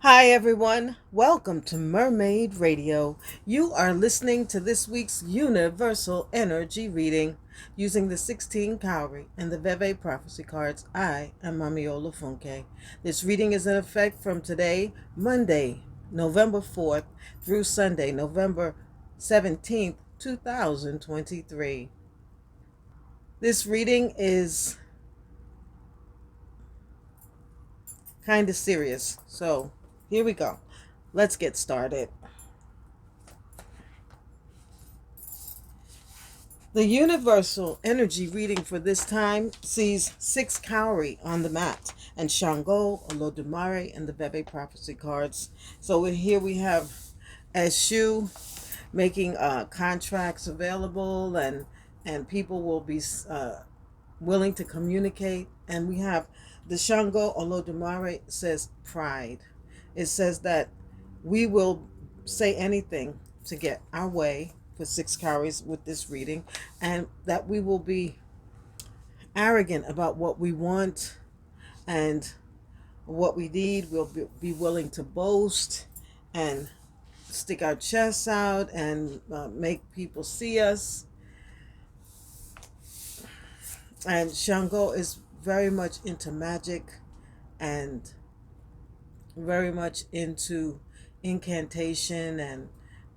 Hi, everyone. Welcome to Mermaid Radio. You are listening to this week's Universal Energy reading using the 16 Cowrie and the Veve prophecy cards. I am Mami Olufunke. This reading is in effect from today, Monday, November 4th, through Sunday, November 17th, 2023. This reading is kind of serious, so here we go. Let's get started. The universal energy reading for this time sees 6 Cowrie on the mat and Sango, Olodumare, and the Veve prophecy cards. So here we have Eshu making contracts available, and people will be willing to communicate. And we have the Sango Olodumare says pride. It says that we will say anything to get our way for 6 Cowries with this reading, and that we will be arrogant about what we want and what we need. We'll be willing to boast and stick our chests out and make people see us. And Shango is very much into magic and very much into incantation and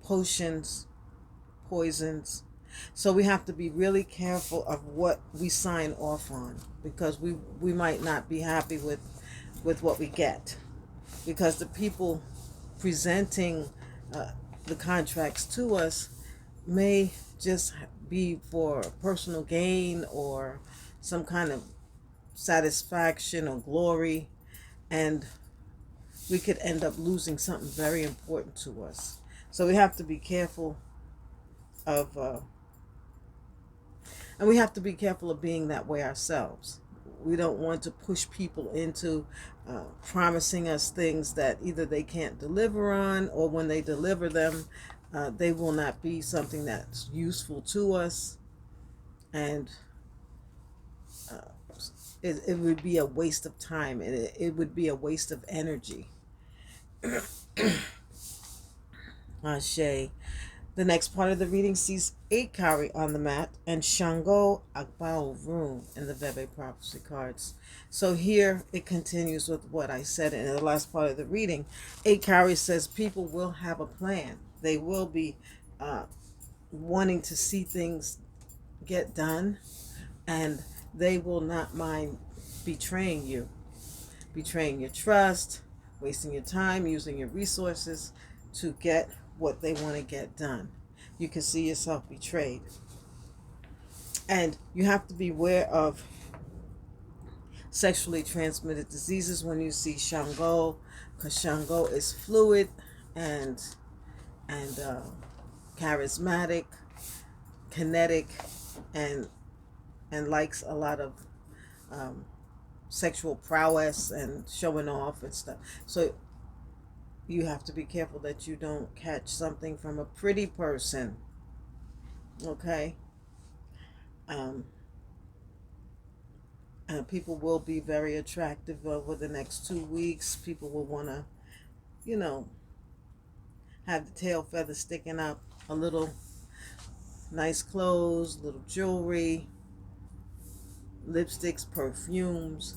potions, poisons. So we have to be really careful of what we sign off on, because we might not be happy with what we get, because the people presenting the contracts to us may just be for personal gain or some kind of satisfaction or glory, and we could end up losing something very important to us. So we have to be careful of and we have to be careful of being that way ourselves. We don't want to push people into promising us things that either they can't deliver on, or when they deliver them, they will not be something that's useful to us, and it would be a waste of time, and it would be a waste of energy. Shea. The next part of the reading sees 8 Cowrie on the mat and Sango, Agba, Orun in the Veve prophecy cards. So here it continues with what I said in the last part of the reading. 8 Cowrie says people will have a plan. They will be wanting to see things get done, and they will not mind betraying you, betraying your trust, wasting your time, using your resources to get what they want to get done. You can see yourself betrayed. And you have to be aware of sexually transmitted diseases when you see Sango, because Sango is fluid and charismatic, kinetic, and likes a lot of sexual prowess and showing off and stuff. So you have to be careful that you don't catch something from a pretty person. Okay? People will be very attractive over the next 2 weeks. People will want to, have the tail feather sticking up a little, nice clothes, little jewelry, lipsticks, perfumes,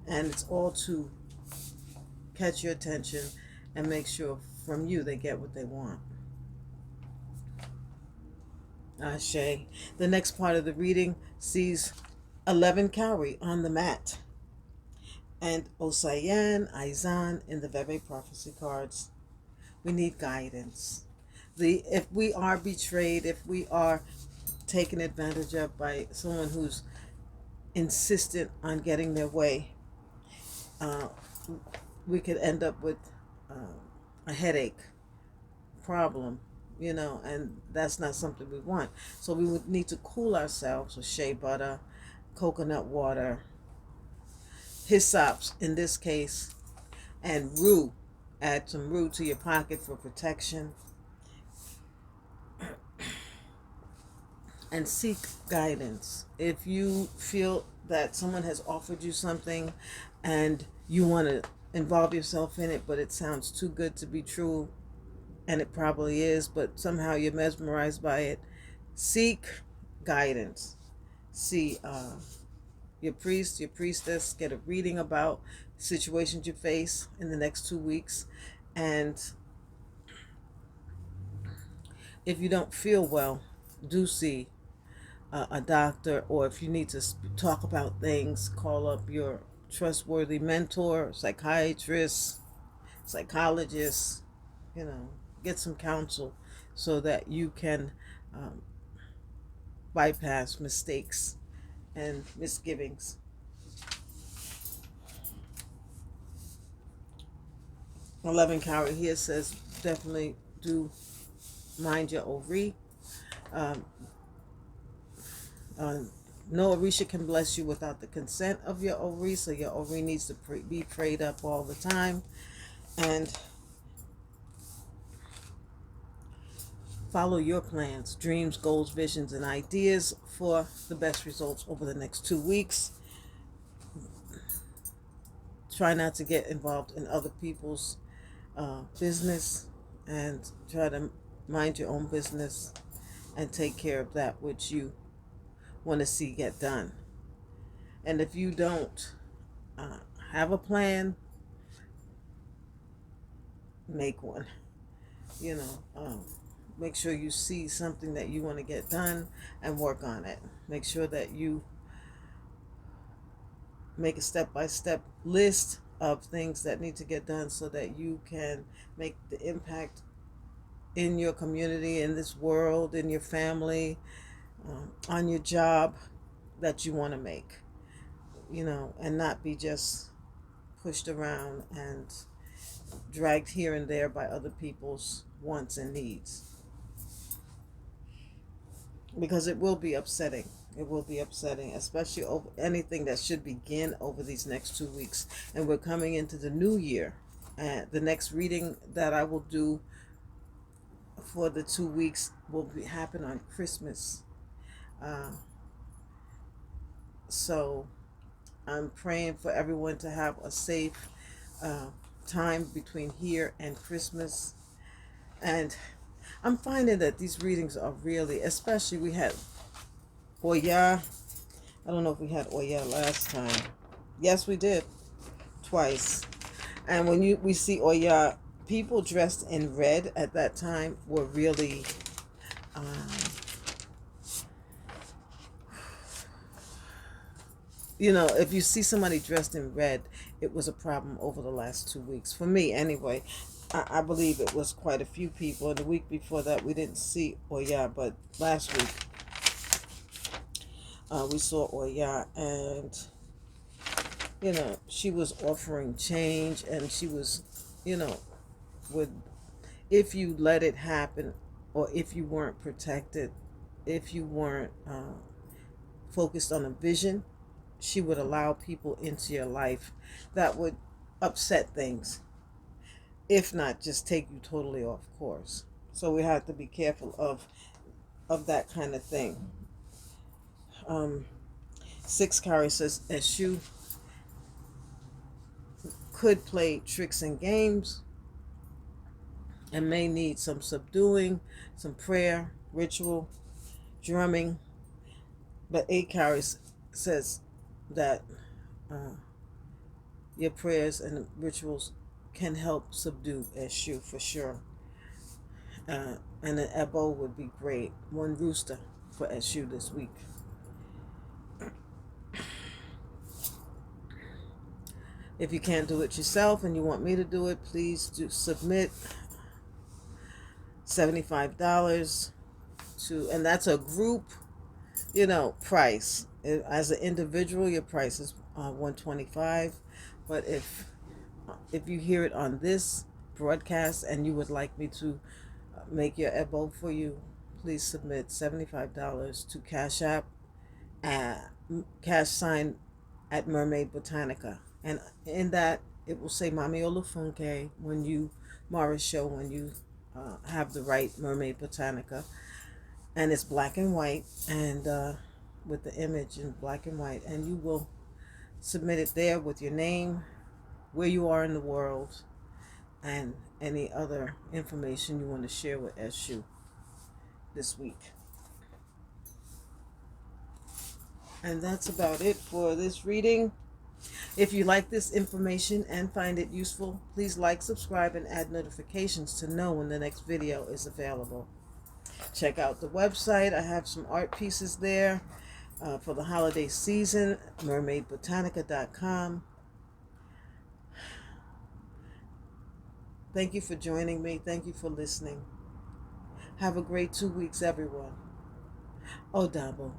and it's all to catch your attention and make sure from you they get what they want. Ashe. The next part of the reading sees 11 Cowrie on the mat and Osanyin, Aiyzan in the Veve prophecy cards. We need guidance. If we are betrayed, if we are taken advantage of by someone who's insistent on getting their way, we could end up with a headache problem, and that's not something we want. So we would need to cool ourselves with shea butter, coconut water, hyssops in this case, and rue. Add some rue to your pocket for protection. And seek guidance. If you feel that someone has offered you something and you want to involve yourself in it, but it sounds too good to be true, and it probably is, but somehow you're mesmerized by it. Seek guidance. See your priest, your priestess, get a reading about situations you face in the next 2 weeks. And if you don't feel well, do see a doctor, or if you need to talk about things, call up your trustworthy mentor, psychiatrist, psychologist, get some counsel so that you can um, bypass mistakes and misgivings. 11 Cowrie here says definitely do mind your ovary. Um, no Orisha can bless you without the consent of your ovary, so your ovary needs to be prayed up all the time. And follow your plans, dreams, goals, visions, and ideas for the best results over the next 2 weeks. Try not to get involved in other people's business, and try to mind your own business and take care of that which you want to see get done. And if you don't uh, have a plan, make one. you know Make sure you see something that you want to get done and work on it. Make sure that you make a step-by-step list of things that need to get done so that you can make the impact in your community, in this world, in your family, on your job that you want to make, and not be just pushed around and dragged here and there by other people's wants and needs. Because it will be upsetting. It will be upsetting, especially over anything that should begin over these next 2 weeks. And we're coming into the new year. And the next reading that I will do for the 2 weeks will happen on Christmas. So I'm praying for everyone to have a safe time between here and Christmas. And I'm finding that these readings are really, especially we had Oya. I don't know if we had Oya last time. Yes, we did. Twice. And when we see Oya, people dressed in red at that time were really if you see somebody dressed in red, it was a problem over the last 2 weeks. For me, anyway. I believe it was quite a few people. And the week before that, we didn't see Oya, but last week we saw Oya, and she was offering change, and she was, with if you let it happen, or if you weren't protected, if you weren't focused on a vision, she would allow people into your life that would upset things, if not just take you totally off course. So we have to be careful of that kind of thing. 6 Cowrie says Eshu could play tricks and games and may need some subduing, some prayer, ritual, drumming. But 8 Cowrie says that your prayers and rituals can help subdue Eshu for sure. And an ebo would be great. 1 rooster for Eshu this week. If you can't do it yourself and you want me to do it, please do submit $75 and that's a group, price. As an individual, your price is $125. But if you hear it on this broadcast and you would like me to make your ebo for you, please submit $75 to Cashapp at # at MermaidBotanica. And in that, it will say Mami Olufunke Morrishow when you have the right MermaidBotanica. And it's black and white, and with the image in black and white. And you will submit it there with your name, where you are in the world, and any other information you want to share with Eshu this week. And that's about it for this reading. If you like this information and find it useful, please like, subscribe, and add notifications to know when the next video is available. Check out the website. I have some art pieces there for the holiday season, MermaidBotanica.com. Thank you for joining me. Thank you for listening. Have a great 2 weeks, everyone. Odabo.